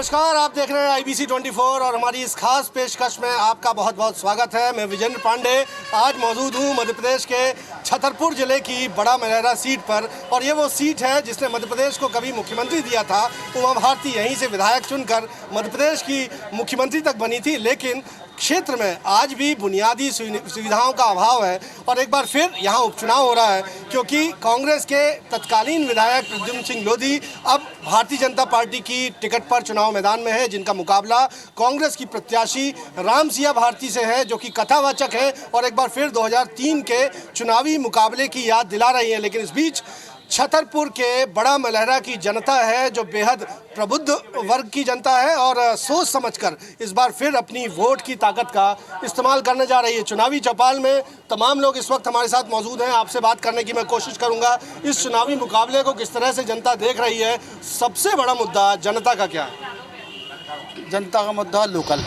नमस्कार, आप देख रहे हैं IBC 24 और हमारी इस खास पेशकश में आपका बहुत बहुत स्वागत है। मैं विजेंद्र पांडे आज मौजूद हूँ मध्य प्रदेश के छतरपुर जिले की बड़ा मलहरा सीट पर और ये वो सीट है जिसने मध्य प्रदेश को कभी मुख्यमंत्री दिया था। उमा भारती यहीं से विधायक चुनकर मध्य प्रदेश की मुख्यमंत्री तक बनी थी, लेकिन क्षेत्र में आज भी बुनियादी सुविधाओं का अभाव है और एक बार फिर यहाँ उपचुनाव हो रहा है क्योंकि कांग्रेस के तत्कालीन विधायक प्रद्युम्न सिंह लोधी अब भारतीय जनता पार्टी की टिकट पर चुनाव मैदान में है, जिनका मुकाबला कांग्रेस की प्रत्याशी रामसिया भारती से है जो कि कथावाचक है और एक बार फिर 2003 के चुनावी मुकाबले की याद दिला रही है। लेकिन इस बीच छतरपुर के बड़ा मलहरा की जनता है जो बेहद प्रबुद्ध वर्ग की जनता है और सोच समझकर इस बार फिर अपनी वोट की ताकत का इस्तेमाल करने जा रही है। चुनावी चौपाल में तमाम लोग इस वक्त हमारे साथ मौजूद हैं। आपसे बात करने की मैं कोशिश करूंगा इस चुनावी मुकाबले को किस तरह से जनता देख रही है। सबसे बड़ा मुद्दा जनता का क्या है? जनता का मुद्दा लोकल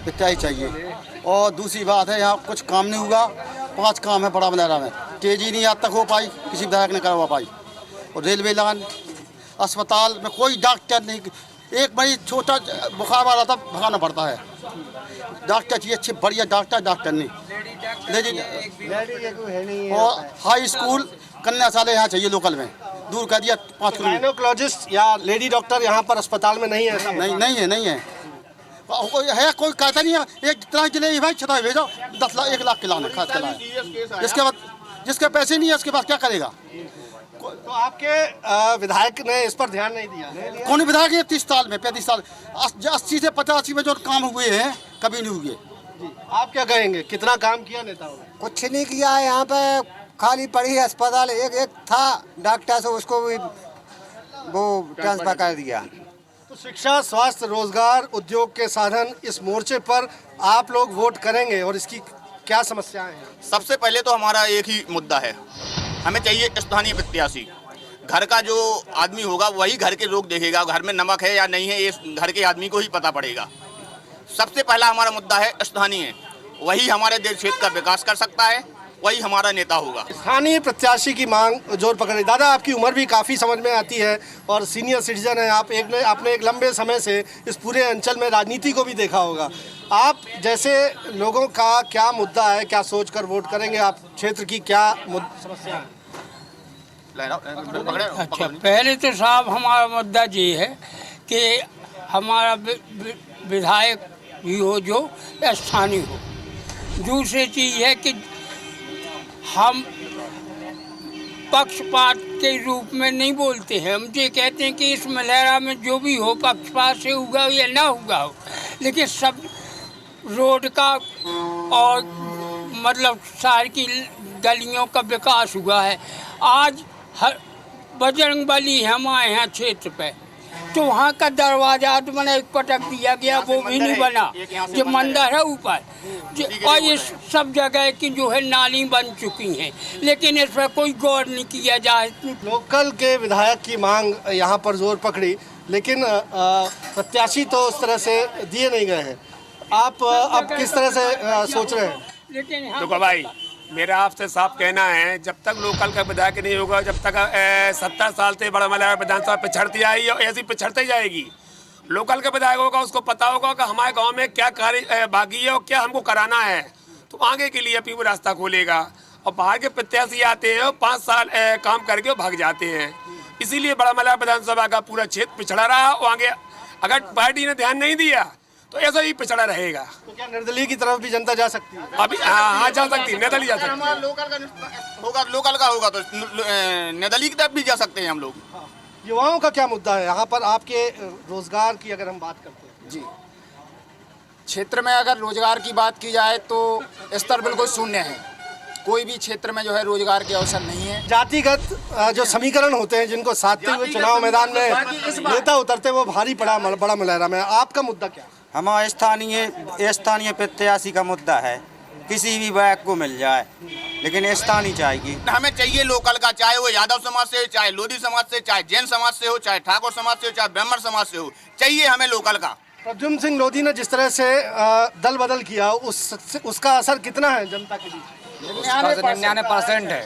इतना ही चाहिए और दूसरी बात है यहाँ कुछ काम नहीं हुआ। 5 काम है बड़ा मलहरा में, तेजी नहीं आज तक हो पाई, किसी विधायक ने करवा पाई। और रेलवे लाइन, अस्पताल में कोई डॉक्टर नहीं। एक मरीज छोटा बुखार वाला था भगाना पड़ता है, डॉक्टर चाहिए अच्छे बढ़िया डॉक्टर नहीं। और हाई स्कूल कन्याशाला यहाँ चाहिए लोकल में, दूर कर दिया 5 किलोमीटर। गायनोकोलॉजिस्ट या लेडी डॉक्टर यहाँ पर अस्पताल में नहीं है? नहीं है कोई कहता नहीं है। एक तरह के लिए भाई छता भेजो 10 लाख 1 लाख के लाने खाद खिलाए, इसके बाद जिसके पैसे नहीं है उसके पास क्या करेगा? तो आपके विधायक ने इस पर ध्यान नहीं दिया? कौन विधायक है 30 साल में 35 साल 80 से 85 में जो काम हुए हैं कभी नहीं हुए। आप क्या कहेंगे, कितना काम किया नेताओं ने? कुछ नहीं किया है। यहाँ पे खाली पड़ी है अस्पताल, एक था डॉक्टर से उसको भी वो ट्रांसफर कर दिया। तो शिक्षा, स्वास्थ्य, रोजगार, उद्योग के साधन, इस मोर्चे पर आप लोग वोट करेंगे और इसकी क्या समस्याएं हैं? सबसे पहले तो हमारा एक ही मुद्दा है, हमें चाहिए स्थानीय प्रत्याशी। घर का जो आदमी होगा वही घर के लोग देखेगा, घर में नमक है या नहीं है ये घर के आदमी को ही पता पड़ेगा। सबसे पहला हमारा मुद्दा है स्थानीय, वही हमारे देश क्षेत्र का विकास कर सकता है, वही हमारा नेता होगा। स्थानीय प्रत्याशी की मांग जोर पकड़ रही। दादा, आपकी उम्र भी काफ़ी समझ में आती है और सीनियर सिटीजन है आप। आपने एक लंबे समय से इस पूरे अंचल में राजनीति को भी देखा होगा। आप जैसे लोगों का क्या मुद्दा है, क्या सोचकर वोट करेंगे? आप क्षेत्र की क्या समस्या है? अच्छा, पहले तो साहब हमारा मुद्दा ये है कि हमारा विधायक भी हो जो स्थानीय हो। दूसरी चीज़ है कि हम पक्षपात के रूप में नहीं बोलते हैं। हम ये कहते हैं कि इस मलहरा में जो भी हो पक्षपात से होगा या ना होगा हो, लेकिन सब रोड का और मतलब शहर की गलियों का विकास हुआ है। आज हर बजरंगबली हमारे यहाँ क्षेत्र पे तो वहाँ का दरवाजा तो मैंने एक पटक दिया गया, वो भी नहीं बना। जो मंदिर है ऊपर और ये सब जगह की जो है नाली बन चुकी हैं, लेकिन इस पर कोई गौर नहीं किया जाए। लोकल के विधायक की मांग यहाँ पर जोर पकड़ी, लेकिन प्रत्याशी तो उस तरह से दिए नहीं गए हैं। आप अब किस तरह से सोच रहे हैं? लेकिन देखो भाई, मेरा आपसे साफ कहना है, जब तक लोकल का विधायक नहीं होगा, जब तक 70 साल से बड़ा मलहरा विधानसभा पिछड़ती आई और ऐसी पिछड़ती जाएगी। लोकल का विधायक होगा, उसको पता होगा कि हमारे गांव में क्या कार्य बाकी है और क्या हमको कराना है, तो आगे के लिए अपनी वो रास्ता खोलेगा। और बाहर के प्रत्याशी आते हैं और 5 साल काम करके वो भाग जाते हैं। इसीलिए बड़ा मलहरा विधानसभा का पूरा क्षेत्र पिछड़ा रहा और आगे अगर पार्टी ने ध्यान नहीं दिया तो ऐसा ही पिछड़ा रहेगा। तो क्या निर्दलीय की तरफ भी जनता जा सकती है? अभी हाँ जा सकती है, निर्दलीय जा सकती है। हमारा लोकल का होगा तो निर्दलीय की तरफ भी जा सकते हैं हम लोग। युवाओं का क्या मुद्दा है यहाँ पर? आपके रोजगार की अगर हम बात करते हैं जी, क्षेत्र में अगर रोजगार की बात की जाए तो स्तर बिल्कुल शून्य है। कोई भी क्षेत्र में जो है रोजगार के अवसर नहीं है। जातिगत जो समीकरण होते हैं जिनको साधते हुए चुनाव मैदान में नेता उतरते वो भारी पड़ा बड़ा मलहरा में। आपका मुद्दा क्या? हमारा स्थानीय प्रत्याशी का मुद्दा है, किसी भी बैग को मिल जाए लेकिन स्थानीय चाहिए। हमें चाहिए लोकल का, चाहे वो यादव समाज से, चाहे लोधी समाज से, चाहे जैन समाज से हो, चाहे ठाकुर समाज से हो, चाहे ब्राह्मण समाज से हो, चाहिए हमें लोकल का। प्रद्युम्न सिंह लोधी ने जिस तरह से दल बदल किया उसका असर कितना है जनता के बीच? 99% है।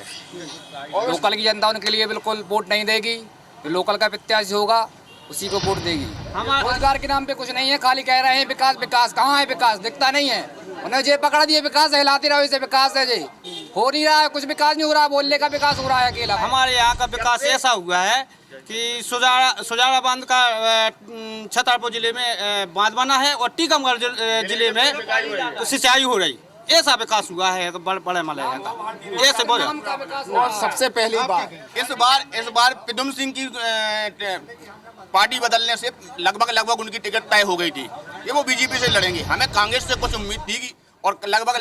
लोकल की जनता उनके लिए बिल्कुल वोट नहीं देगी। लोकल का प्रत्याशी होगा उसी को वोट देगी। रोजगार के नाम पे कुछ नहीं है, खाली कह रहे हैं विकास विकास। कहाँ है विकास? दिखता नहीं है। उन्हें जे पकड़ दिए विकास हिलाते रहो, इसे विकास है जी, हो नहीं रहा है, कुछ विकास नहीं हो रहा, बोलने का विकास हो रहा है अकेला। हमारे यहाँ का विकास ऐसा हुआ है कि सुजारा बांध का छतरपुर जिले में बांध बना है और टीकमगढ़ जिले में सिंचाई हो रही, ऐसा विकास हुआ है बड़े मलैया का। ऐसे और सबसे पहली बार इस बार पिदुम सिंह की पार्टी बदलने से लगभग उनकी टिकट तय हो गई थी। ये वो बीजेपी से लड़ेंगे। हमें कांग्रेस से कुछ उम्मीद थी और लगभग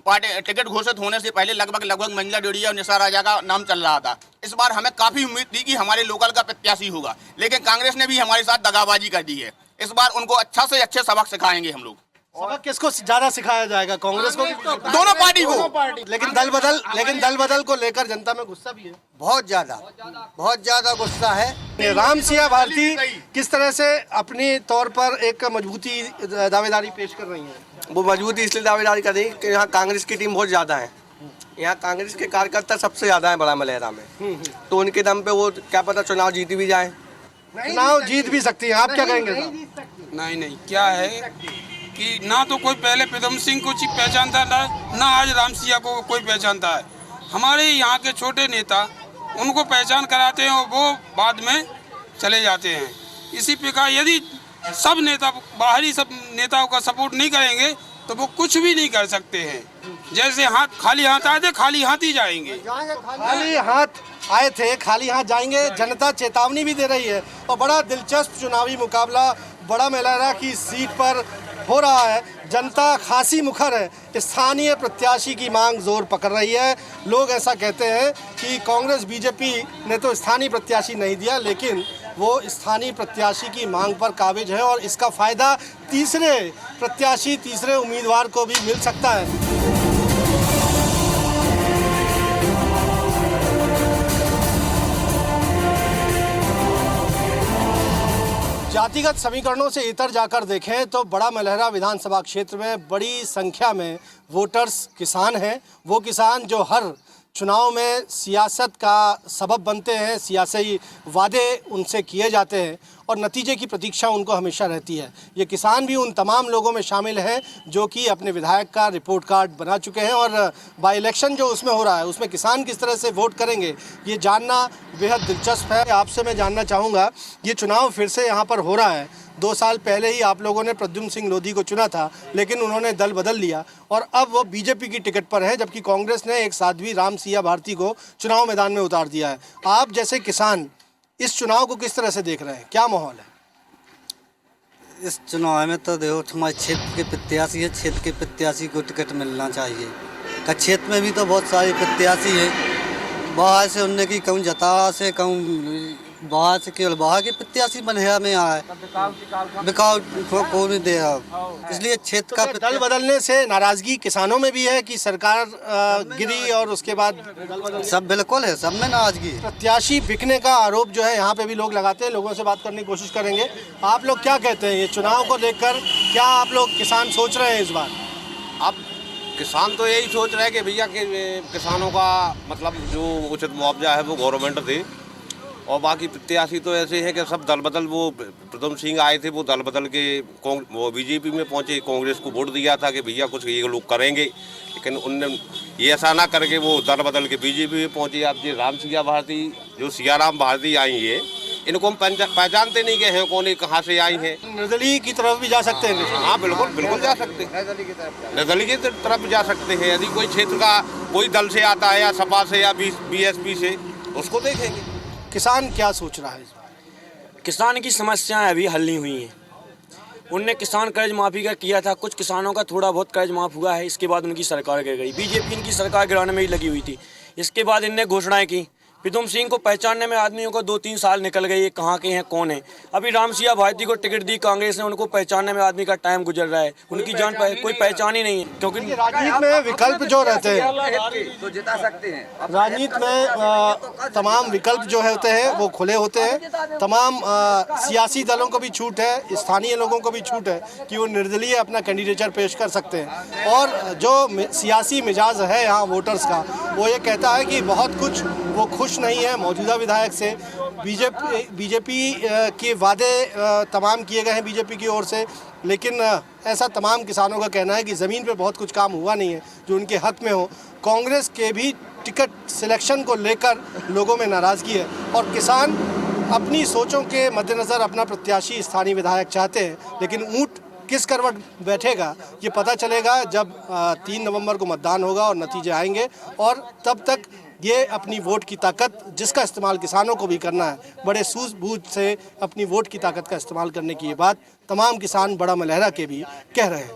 पार्टी टिकट घोषित होने से पहले लगभग मंजला डेड़िया और निसार राजा का नाम चल रहा था। इस बार हमें काफी उम्मीद थी कि हमारे लोकल का प्रत्याशी होगा, लेकिन कांग्रेस ने भी हमारे साथ दगाबाजी कर दी है। इस बार उनको अच्छा से अच्छे सबक सिखाएंगे हम लोग। सबक किसको ज्यादा सिखाया जाएगा, कांग्रेस को? दोनों पार्टी को। लेकिन दल बदल को लेकर जनता में गुस्सा भी है, बहुत ज्यादा गुस्सा है। राम सिया भारती किस तरह से अपनी तौर पर एक मजबूती दावेदारी पेश कर रही है? वो मजबूती इसलिए दावेदारी कर रही है कि यहाँ कांग्रेस की टीम बहुत ज़्यादा है। यहाँ कांग्रेस के कार्यकर्ता सबसे ज़्यादा है बड़ा मलहरा में, तो उनके दम पे वो क्या पता चुनाव जीत भी जाए। चुनाव जीत भी सकती है, आप क्या कहेंगे? नहीं, क्या है कि ना तो कोई पहले पिदम सिंह को पहचानता था, ना आज राम सिया को कोई पहचानता है। हमारे यहाँ के छोटे नेता उनको पहचान कराते हैं और वो बाद में चले जाते हैं। इसी प्रकार यदि सब नेता बाहरी सब नेताओं का सपोर्ट नहीं करेंगे तो वो कुछ भी नहीं कर सकते हैं। जैसे खाली हाथ आए थे, खाली हाथ ही जाएंगे। खाली हाथ आए थे, खाली हाथ जाएंगे। जनता चेतावनी भी दे रही है और बड़ा दिलचस्प चुनावी मुकाबला बड़ा मलहरा की सीट पर हो रहा है। जनता खासी मुखर है, स्थानीय प्रत्याशी की मांग जोर पकड़ रही है। लोग ऐसा कहते हैं कि कांग्रेस बीजेपी ने तो स्थानीय प्रत्याशी नहीं दिया, लेकिन वो स्थानीय प्रत्याशी की मांग पर काबिज है और इसका फ़ायदा तीसरे उम्मीदवार को भी मिल सकता है। जातिगत समीकरणों से इतर जाकर देखें तो बड़ा मलहरा विधानसभा क्षेत्र में बड़ी संख्या में वोटर्स किसान हैं। वो किसान जो हर चुनाव में सियासत का सबब बनते हैं, सियासी वादे उनसे किए जाते हैं और नतीजे की प्रतीक्षा उनको हमेशा रहती है। ये किसान भी उन तमाम लोगों में शामिल हैं जो कि अपने विधायक का रिपोर्ट कार्ड बना चुके हैं और बाई इलेक्शन जो उसमें हो रहा है उसमें किसान किस तरह से वोट करेंगे ये जानना बेहद दिलचस्प है। आपसे मैं जानना चाहूँगा, ये चुनाव फिर से यहाँ पर हो रहा है। 2 साल पहले ही आप लोगों ने प्रद्युम्न सिंह लोधी को चुना था, लेकिन उन्होंने दल बदल लिया और अब वो बीजेपी की टिकट पर है, जबकि कांग्रेस ने एक साध्वी राम सिया भारती को चुनाव मैदान में उतार दिया है। आप जैसे किसान इस चुनाव को किस तरह से देख रहे हैं, क्या माहौल है? इस चुनाव में तो देखो हमारे क्षेत्र के प्रत्याशी है, क्षेत्र के प्रत्याशी को टिकट मिलना चाहिए। क्षेत्र में भी तो बहुत सारे प्रत्याशी हैं, बाहर से उनने की कहूँ जता से कहूँ बाहर से केवल बाहर के प्रत्याशी मलहरा में आए, बिकाऊ को नहीं दे रहा। इसलिए क्षेत्र का दल बदलने से नाराजगी किसानों में भी है कि सरकार गिरी और उसके बाद सब बिल्कुल है, सब में नाराजगी। प्रत्याशी बिकने का आरोप जो है यहाँ पे भी लोग लगाते हैं। लोगों से बात करने की कोशिश करेंगे। आप लोग क्या कहते हैं, ये चुनाव को लेकर क्या आप लोग किसान सोच रहे हैं इस बार? अब किसान तो यही सोच रहे हैं कि भैया कि किसानों का मतलब जो उचित मुआवजा है वो गवर्नमेंट दे, और बाकी प्रत्याशी तो ऐसे हैं कि सब दल बदल। वो प्रद्युम्न सिंह आए थे, वो दल बदल के वो बीजेपी में पहुंचे, कांग्रेस को वोट दिया था कि भैया कुछ ये लोग करेंगे, लेकिन उनने ये ऐसा ना करके वो दल बदल के बीजेपी में पहुंचे। अब ये राम सिया भारती जो सियाराम भारती आई है, इनको हम पहचानते नहीं कि हैं कौन, कहाँ से आई हैं। निर्दलीय की तरफ भी जा सकते हैं? हाँ बिल्कुल जा सकते हैं, निर्दलीय की तरफ भी जा सकते हैं। यदि कोई क्षेत्र का कोई दल से आता है या सपा से या बीएसपी से, उसको देखेंगे। किसान क्या सोच रहा है इस बार? किसान की समस्याएं अभी हल नहीं हुई हैं। उनने किसान कर्ज माफ़ी का किया था, कुछ किसानों का थोड़ा बहुत कर्ज माफ़ हुआ है, इसके बाद उनकी सरकार गिर गई। बीजेपी इनकी सरकार गिराने में ही लगी हुई थी। इसके बाद इनने घोषणाएं की। प्रद्युम्न सिंह को पहचानने में आदमियों को 2-3 साल निकल गए, ये कहाँ के हैं कौन है। अभी राम सिया भारती को टिकट दी कांग्रेस ने, उनको पहचानने में आदमी का टाइम गुजर रहा है, उनकी जान कोई पहचान ही नहीं है। क्योंकि राजनीति में विकल्प जो रहते हैं तो जिता सकते हैं। राजनीति में तमाम विकल्प जो होते हैं वो खुले होते हैं। तमाम सियासी दलों को भी छूट है, स्थानीय लोगों को भी छूट है कि वो निर्दलीय अपना कैंडिडेचर पेश कर सकते हैं। और जो सियासी मिजाज है यहाँ वोटर्स का, वो ये कहता है कि बहुत कुछ वो खुश नहीं है मौजूदा विधायक से। बीजेपी के वादे तमाम किए गए हैं बीजेपी की ओर से, लेकिन ऐसा तमाम किसानों का कहना है कि ज़मीन पे बहुत कुछ काम हुआ नहीं है जो उनके हक में हो। कांग्रेस के भी टिकट सिलेक्शन को लेकर लोगों में नाराज़गी है और किसान अपनी सोचों के मद्देनज़र अपना प्रत्याशी स्थानीय विधायक चाहते हैं, लेकिन ऊँट किस करवट बैठेगा ये पता चलेगा जब 3 नवंबर को मतदान होगा और नतीजे आएंगे। और तब तक ये अपनी वोट की ताकत, जिसका इस्तेमाल किसानों को भी करना है, बड़े सूझबूझ से अपनी वोट की ताकत का इस्तेमाल करने की ये बात तमाम किसान बड़ा मलहरा के भी कह रहे हैं।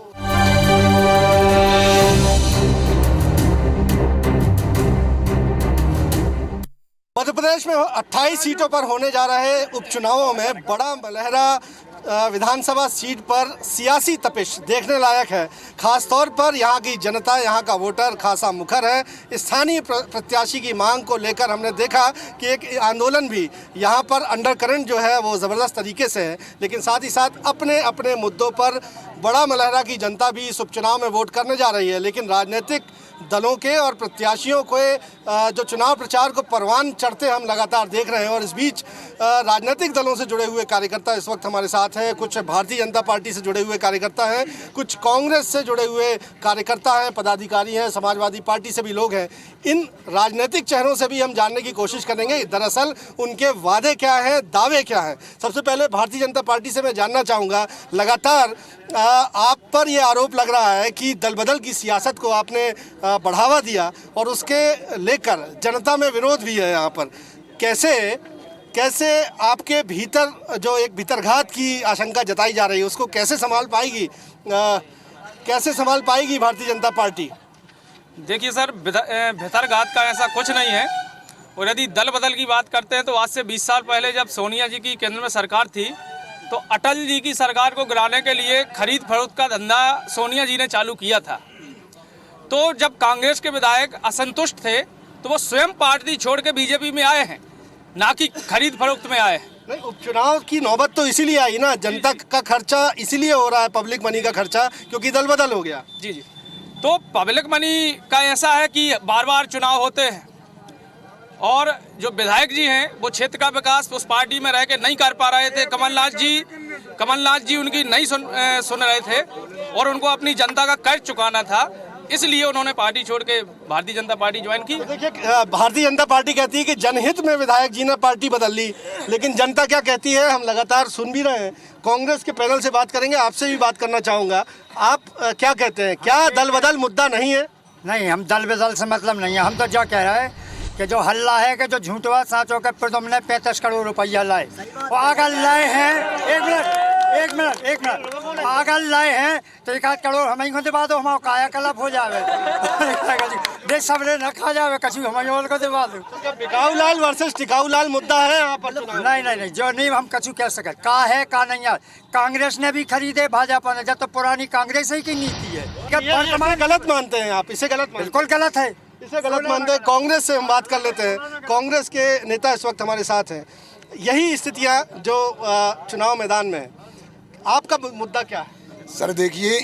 मध्य प्रदेश में 28 सीटों पर होने जा रहे उपचुनावों में बड़ा मलहरा विधानसभा सीट पर सियासी तपिश देखने लायक है। खास तौर पर यहाँ की जनता, यहाँ का वोटर खासा मुखर है। स्थानीय प्रत्याशी की मांग को लेकर हमने देखा कि एक आंदोलन भी यहाँ पर अंडर करंट जो है वो ज़बरदस्त तरीके से है, लेकिन साथ ही साथ अपने अपने मुद्दों पर बड़ा मलहरा की जनता भी इस उपचुनाव में वोट करने जा रही है। लेकिन राजनीतिक दलों के और प्रत्याशियों को जो चुनाव प्रचार को परवान चढ़ते हम लगातार देख रहे हैं। और इस बीच राजनीतिक दलों से जुड़े हुए कार्यकर्ता इस वक्त हमारे साथ हैं। कुछ भारतीय जनता पार्टी से जुड़े हुए कार्यकर्ता हैं, कुछ कांग्रेस से जुड़े हुए कार्यकर्ता हैं, पदाधिकारी हैं, समाजवादी पार्टी से भी लोग हैं। इन राजनीतिक चेहरों से भी हम जानने की कोशिश करेंगे दरअसल उनके वादे क्या हैं, दावे क्या हैं। सबसे पहले भारतीय जनता पार्टी से मैं जानना चाहूँगा, लगातार आप पर ये आरोप लग रहा है कि दल बदल की सियासत को आपने बढ़ावा दिया और उसके लेकर जनता में विरोध भी है। यहाँ पर कैसे आपके भीतर जो एक भीतरघात की आशंका जताई जा रही है उसको कैसे संभाल पाएगी भारतीय जनता पार्टी? देखिए सर, भीतरघात का ऐसा कुछ नहीं है। और यदि दल बदल की बात करते हैं तो आज से 20 साल पहले जब सोनिया जी की केंद्र में सरकार थी तो अटल जी की सरकार को गिराने के लिए खरीद फरोख्त का धंधा सोनिया जी ने चालू किया था। तो जब कांग्रेस के विधायक असंतुष्ट थे तो वो स्वयं पार्टी छोड़ के बीजेपी में आए हैं, ना कि खरीद फरोख्त में आए हैं। नहीं, उपचुनाव की नौबत तो इसीलिए आई ना, जनता का खर्चा इसीलिए हो रहा है, पब्लिक मनी का खर्चा, क्योंकि दल बदल हो गया। जी जी, तो पब्लिक मनी का ऐसा है कि बार बार चुनाव होते हैं और जो विधायक जी हैं वो क्षेत्र का विकास उस पार्टी में रह के नहीं कर पा रहे थे। कमलनाथ जी उनकी नहीं सुन रहे थे और उनको अपनी जनता का कर्ज चुकाना था, इसलिए उन्होंने पार्टी छोड़ के भारतीय जनता पार्टी ज्वाइन की। देखिए, भारतीय जनता पार्टी कहती है कि जनहित में विधायक जी ने पार्टी बदल ली, लेकिन जनता क्या कहती है हम लगातार सुन भी रहे हैं। कांग्रेस के पैनल से बात करेंगे, आपसे भी बात करना चाहूँगा। आप क्या कहते हैं, क्या दल बदल मुद्दा नहीं है? नहीं, हम दल बदल से मतलब नहीं है। हम तो जो कह रहे हैं कि जो हल्ला है कि जो झूठवा साँचों के प्रदम ने 35 करोड़ रुपया लाए, वो अगर लाए हैं, एक मिनट अगर लाए हैं तो 1 करोड़ हमें को दिवा दो, हमारा कायाकल्प हो जावे, देश सबरे न खा जावे, कछु हमें और को दिवा दो। बिकाऊ लाल वर्सेस टिकाऊ लाल मुद्दा है यहाँ पर? नहीं, जो नहीं हम कछु कह सके का है का नहीं है। कांग्रेस ने भी खरीदे, भाजपा ने, जब तो पुरानी कांग्रेस ही की नीति है। गलत मानते हैं आप इसे? बिल्कुल गलत है, इसे गलत मानते हैं। कांग्रेस से हम बात कर लेते हैं। कांग्रेस के नेता इस वक्त हमारे साथ हैं। यही स्थितियाँ जो चुनाव मैदान में, आपका मुद्दा क्या है? सर देखिए,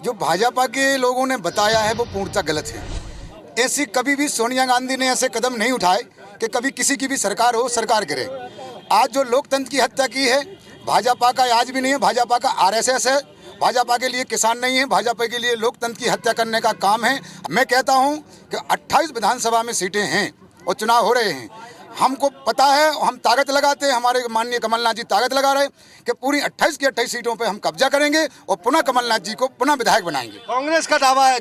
जो भाजपा के लोगों ने बताया है वो पूर्णतः गलत है। ऐसी कभी भी सोनिया गांधी ने ऐसे कदम नहीं उठाए कि कभी किसी की भी सरकार हो, सरकार करे। आज जो लोकतंत्र की हत्या की है भाजपा का आज भी नहीं है, भाजपा का आरएसएस है। भाजपा के लिए किसान नहीं है, भाजपा के लिए लोकतंत्र की हत्या करने का काम है। मैं कहता हूं कि 28 विधानसभा में सीटें हैं और चुनाव हो रहे हैं। हमको पता है, हम ताकत लगाते हैं, हमारे माननीय कमलनाथ जी ताकत लगा रहे कि पूरी 28 की 28 सीटों पे हम कब्जा करेंगे और पुनः कमलनाथ जी को पुनः विधायक बनाएंगे। कांग्रेस का दावा है,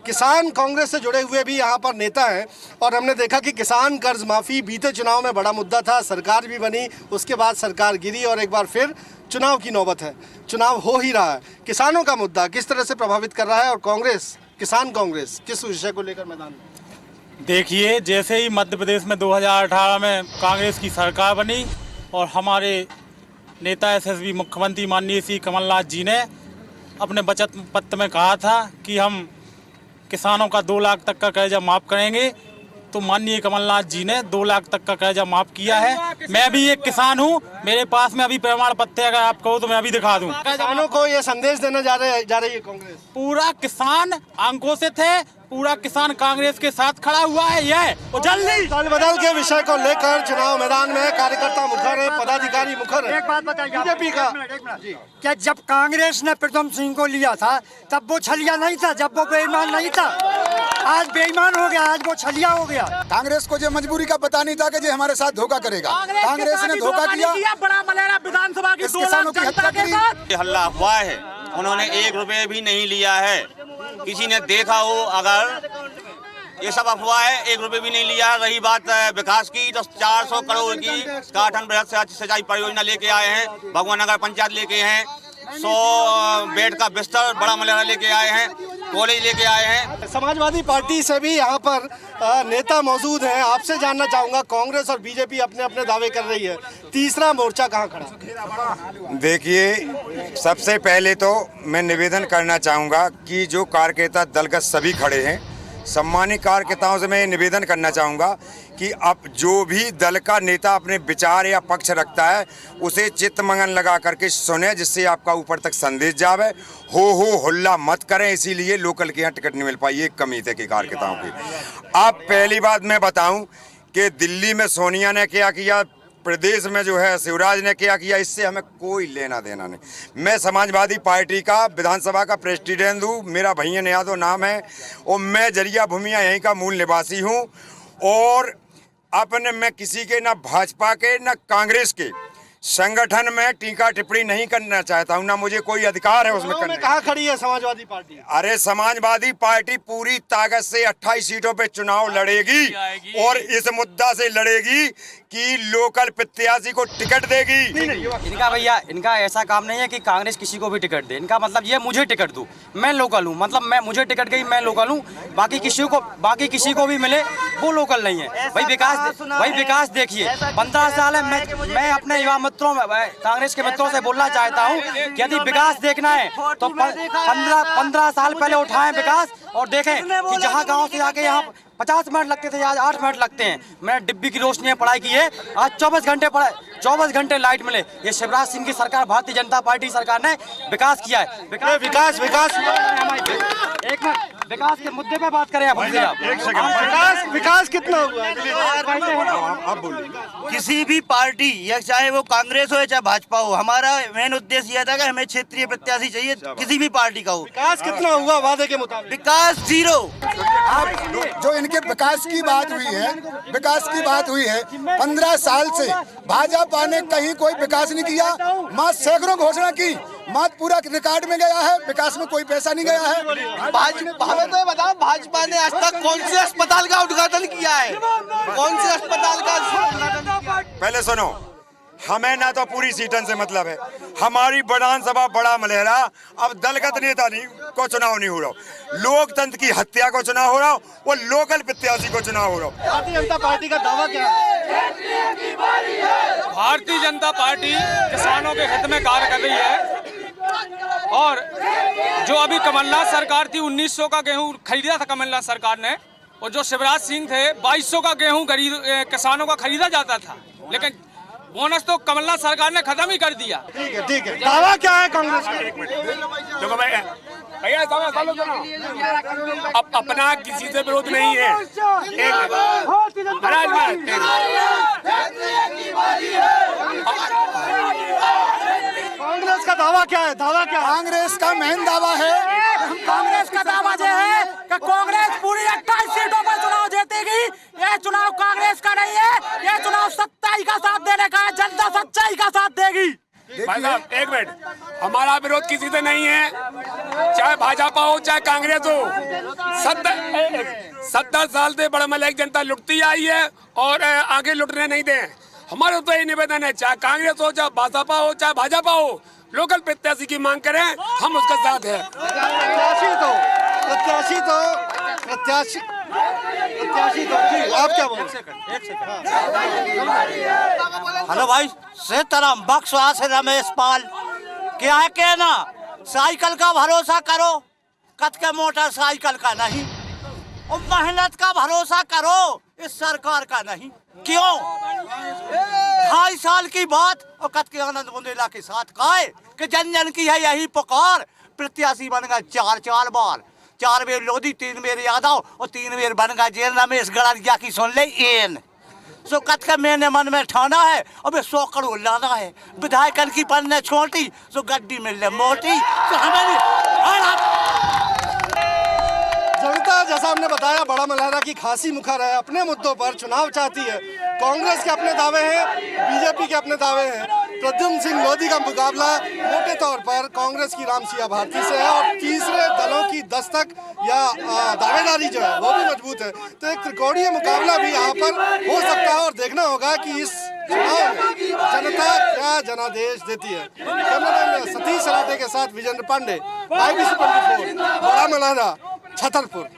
किसान कांग्रेस से जुड़े हुए भी यहाँ पर नेता हैं और हमने देखा कि किसान कर्ज माफ़ी बीते चुनाव में बड़ा मुद्दा था। सरकार भी बनी, उसके बाद सरकार गिरी और एक बार फिर चुनाव की नौबत है। चुनाव हो ही रहा है। किसानों का मुद्दा किस तरह से प्रभावित कर रहा है और कांग्रेस, किसान कांग्रेस किस विषय को लेकर मैदान में? देखिए, जैसे ही मध्य प्रदेश में 2018 में कांग्रेस की सरकार बनी और हमारे नेता एसएसबी मुख्यमंत्री माननीय श्री कमलनाथ जी ने अपने बचत पत्र में कहा था कि हम किसानों का 2 लाख तक का कर्जा माफ़ करेंगे, तो माननीय कमलनाथ जी ने 2 लाख तक का कर्जा माफ़ किया है। मैं भी एक किसान हूँ, मेरे पास में अभी प्रमाण पत्र अगर आप कहो तो मैं अभी दिखा दूँ। किसानों को ये संदेश देना जा रही है कांग्रेस? पूरा किसान आक्रोशित है पूरा किसान कांग्रेस के साथ खड़ा हुआ है। ये जल्दी दल बदल के विषय को लेकर चुनाव मैदान में कार्यकर्ता मुखर है, पदाधिकारी मुखर है। एक बात बताइए बीजेपी का क्या जब कांग्रेस ने प्रथम सिंह को लिया था तब वो छलिया नहीं था, जब वो बेईमान नहीं था। आज बेईमान हो गया, आज वो छलिया हो गया। कांग्रेस को जो मजबूरी का पता नहीं था कि जो हमारे साथ धोखा करेगा। कांग्रेस ने धोखा किया। बड़ा मलेरा विधानसभा की 2 लाख जनता के साथ हल्ला हुआ है, उन्होंने 1 रुपए भी नहीं लिया है। किसी ने देखा हो अगर, ये सब अफवाह है, 1 रुपए भी नहीं लिया। रही बात विकास की, तो 400 करोड़ की काठन बृहद सिंचाई परियोजना लेके आए हैं, भगवान नगर पंचायत लेके हैं, 100 बेड का बिस्तर बड़ा मलेरा लेके आए हैं, कॉलेज लेके आए हैं। समाजवादी पार्टी से भी यहाँ पर नेता मौजूद हैं। आपसे जानना चाहूंगा, कांग्रेस और बीजेपी अपने अपने दावे कर रही है, तीसरा मोर्चा कहाँ खड़ा? देखिए, सबसे पहले तो मैं निवेदन करना चाहूँगा कि जो कार्यकर्ता दलगत सभी खड़े हैं, सम्मानित कार्यकर्ताओं से मैं निवेदन करना चाहूँगा कि अब जो भी दल का नेता अपने विचार या पक्ष रखता है उसे चित्तमगन लगा करके सुने, जिससे आपका ऊपर तक संदेश जावे। हो हुल्ला मत करें, इसीलिए लोकल के यहाँ टिकट नहीं मिल पाई एक कमी थे कि कार्यकर्ताओं की। अब पहली बात मैं बताऊं कि दिल्ली में सोनिया ने क्या किया, प्रदेश में जो है शिवराज ने क्या किया, इससे हमें कोई लेना देना नहीं। मैं समाजवादी पार्टी का विधानसभा का प्रेसिडेंट हूँ, मेरा भैया यादव नाम है और मैं जरिया भूमिया यहीं का मूल निवासी हूँ। और अपने मैं किसी के ना भाजपा के ना कांग्रेस के संगठन में टीका टिप्पणी नहीं करना चाहता हूँ, ना मुझे कोई अधिकार है उसमें करने। कहाँ खड़ी है समाजवादी पार्टी? अरे समाजवादी पार्टी पूरी ताकत से 28 सीटों पे चुनाव लड़ेगी और इस मुद्दा से लड़ेगी कि लोकल प्रत्याशी को टिकट देगी। इनका भैया, इनका ऐसा काम नहीं है कि कांग्रेस किसी को भी टिकट दे। इनका मतलब ये मुझे टिकट दूं, मैं लोकल हूँ, मतलब मैं मुझे टिकट गई, मैं लोकल हूँ, बाकी किसी को भी मिले वो लोकल नहीं है। भाई विकास देखिए, 15 साल है। मैं अपने युवा मित्रों में, कांग्रेस के मित्रों से बोलना चाहता हूँ कि यदि विकास देखना है तो 15 साल पहले उठाएं विकास और देखें कि जहाँ गाँव से आके यहाँ 50 मिनट लगते थे, आज 8 मिनट लगते हैं। मैंने डिब्बी की रोशनी में पढ़ाई की है, आज 24 घंटे लाइट मिले। ये शिवराज सिंह की सरकार, भारतीय जनता पार्टी सरकार ने विकास किया है। विकास एक मिनट, विकास के मुद्दे पे बात करें आप। विकास कितना हुआ? आप बोलिए। किसी भी पार्टी, या चाहे वो कांग्रेस हो या चाहे भाजपा हो, हमारा मेन उद्देश्य यह था कि हमें क्षेत्रीय प्रत्याशी चाहिए, किसी भी पार्टी का हो। विकास कितना हुआ वादे के मुताबिक? विकास 0। जो इनके विकास की बात हुई है 15 साल से भाजपा ने कहीं कोई विकास नहीं किया। माँ सैकड़ों घोषणा की, माँ पूरा रिकॉर्ड में गया है, विकास में कोई पैसा नहीं गया है। हमें तो बताओ, भाजपा ने आज तक कौन से अस्पताल का उद्घाटन किया है? कौन से अस्पताल का उद्घाटन किया है? पहले सुनो, हमें ना तो पूरी सीटन से मतलब है। हमारी विधानसभा बड़ा मलेरा अब दलगत नेता नहीं को चुनाव नहीं हो रहा, लोकतंत्र की हत्या को चुनाव हो रहा और लोकल प्रत्याशी को चुनाव हो रहा। भारतीय जनता पार्टी का दावा क्या है? भारतीय जनता पार्टी किसानों के हित में कार्य कर रही है और जो अभी कमलनाथ सरकार थी, 1900 का गेहूं खरीदा था कमलनाथ सरकार ने, और जो शिवराज सिंह थे 2200 का गेहूं किसानों का खरीदा जाता था, लेकिन बोनस तो कमलनाथ सरकार ने खत्म ही कर दिया। ठीक है। दावा क्या है कांग्रेस का? देखो भैया, अब अपना किसी से विरोध नहीं है। कांग्रेस का दावा क्या है? कांग्रेस का मेन दावा है, कांग्रेस का दावा यह है कि कांग्रेस पूरी 28 सीटों पर चुनाव जीतेगी। यह चुनाव कांग्रेस का नहीं है, यह चुनाव सच्चाई का साथ देने का है, जनता सच्चाई का साथ देगी। भाई साहब एक मिनट, हमारा विरोध किसी से नहीं है, चाहे भाजपा हो चाहे कांग्रेस हो। 70 साल से बड़ा मलक जनता लुटती आई है और आगे लुटने नहीं दे। हमारा तो यही निवेदन है, चाहे कांग्रेस हो चाहे भाजपा हो, लोकल प्रत्याशी की मांग करें, हम उसका साथ है। प्रत्याशी तो आप क्या बोल? हेलो भाई, सीताराम बक्सवा से रमेश पाल। क्या है कहना, साइकिल का भरोसा करो, कद के मोटरसाइकिल का नहीं, और मेहनत का भरोसा करो, इस सरकार का नहीं। क्यों? 2.5 साल की बात और कद के आनंद बुंदेला के साथ कहे कि जन जन की है यही पुकार। प्रत्याशी बन गए 4 बार, 4 बेर लोधी 3 बेर यादव और 3 बेर बन गया जेल रमेश गड़रिया की सुन ले एन सो कत का मैंने मन में ठाना है अब 100 करोड़ लाना है विधायकन की पन्ने छोटी सो गड्डी मिल ले मोटी तो हमें जनता जैसा हमने बताया बड़ा मलहरा की खासी मुखर है, अपने मुद्दों पर चुनाव चाहती है। कांग्रेस के अपने दावे हैं, बीजेपी के अपने दावे हैं। प्रद्युम्न सिंह लोधी का मुकाबला मोटे तौर पर कांग्रेस की रामसिया भारती से है और तीसरे दलों की दस्तक या दावेदारी जो है वो भी मजबूत है। तो एक त्रिकोणीय मुकाबला भी यहाँ पर हो सकता है और देखना होगा कि इस चुनाव में जनता क्या जनादेश देती है। कैमरामैन सतीश सराटे के साथ विजेंद्र पांडे, IBC 24, बड़ा मलहरा, छतरपुर।